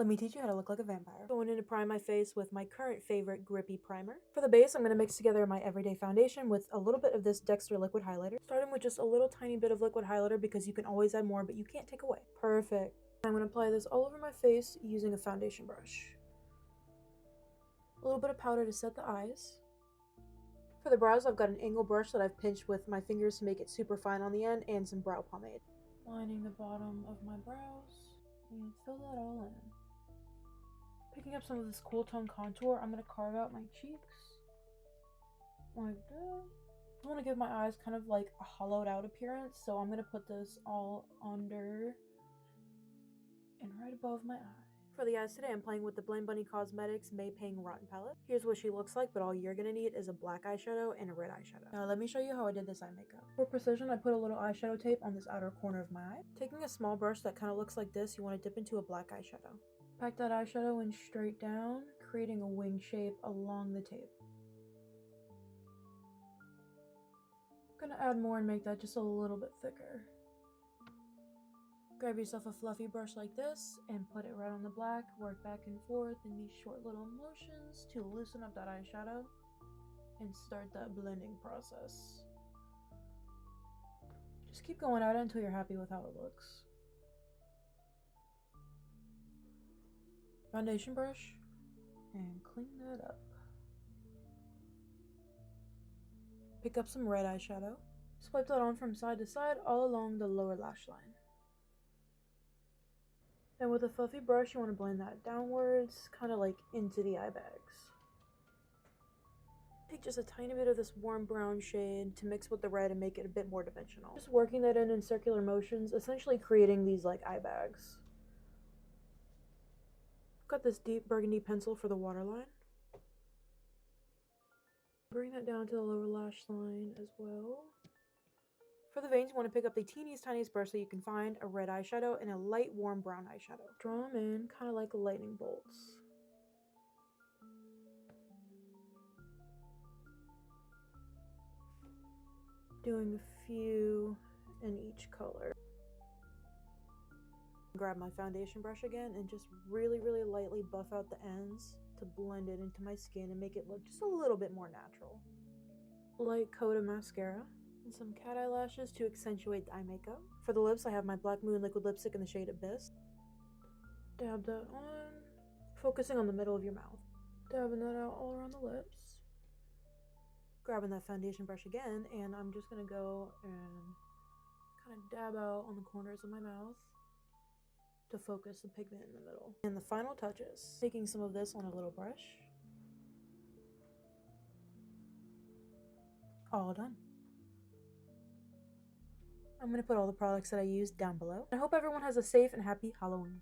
Let me teach you how to look like a vampire. Going in to prime my face with my current favorite grippy primer. For the base, I'm going to mix together my everyday foundation with a little bit of this Dexter liquid highlighter. Starting with just a little tiny bit of liquid highlighter because you can always add more, but you can't take away. Perfect. I'm going to apply this all over my face using a foundation brush. A little bit of powder to set the eyes. For the brows, I've got an angle brush that I've pinched with my fingers to make it super fine on the end, and some brow pomade. Lining the bottom of my brows and fill that all in. Picking up some of this cool tone contour, I'm going to carve out my cheeks like that. I want to give my eyes kind of like a hollowed out appearance, so I'm going to put this all under and right above my eye. For the eyes today, I'm playing with the Blend Bunny Cosmetics Mei Pang Rotten Palette. Here's what she looks like, but all you're going to need is a black eyeshadow and a red eyeshadow. Now let me show you how I did this eye makeup. For precision, I put a little eyeshadow tape on this outer corner of my eye. Taking a small brush that kind of looks like this, you want to dip into a black eyeshadow. Pack that eyeshadow in straight down, creating a wing shape along the tape. I'm gonna add more and make that just a little bit thicker. Grab yourself a fluffy brush like this and put it right on the black. Work back and forth in these short little motions to loosen up that eyeshadow and start that blending process. Just keep going at it until you're happy with how it looks. Foundation brush and clean that up. Pick up some red eyeshadow. Swipe that on from side to side all along the lower lash line. Then with a fluffy brush, you want to blend that downwards, kind of like into the eye bags. Take just a tiny bit of this warm brown shade to mix with the red and make it a bit more dimensional. Just working that in circular motions, essentially creating these like eye bags. Got this deep burgundy pencil for the waterline. Bring that down to the lower lash line as well. For the veins, you want to pick up the teeniest, tiniest brush that you can find, a red eyeshadow, and a light, warm brown eyeshadow. Draw them in, kind of like lightning bolts. Doing a few in each color. Grab my foundation brush again and just really, really lightly buff out the ends to blend it into my skin and make it look just a little bit more natural. Light coat of mascara. And some cat eyelashes to accentuate the eye makeup. For the lips, I have my Black Moon liquid lipstick in the shade Abyss. Dab that on, focusing on the middle of your mouth. Dabbing that out all around the lips. Grabbing that foundation brush again, and I'm just gonna go and kind of dab out on the corners of my mouth to focus the pigment in the middle. And the final touches, taking some of this on a little brush. All done. I'm going to put all the products that I used down below. I hope everyone has a safe and happy Halloween.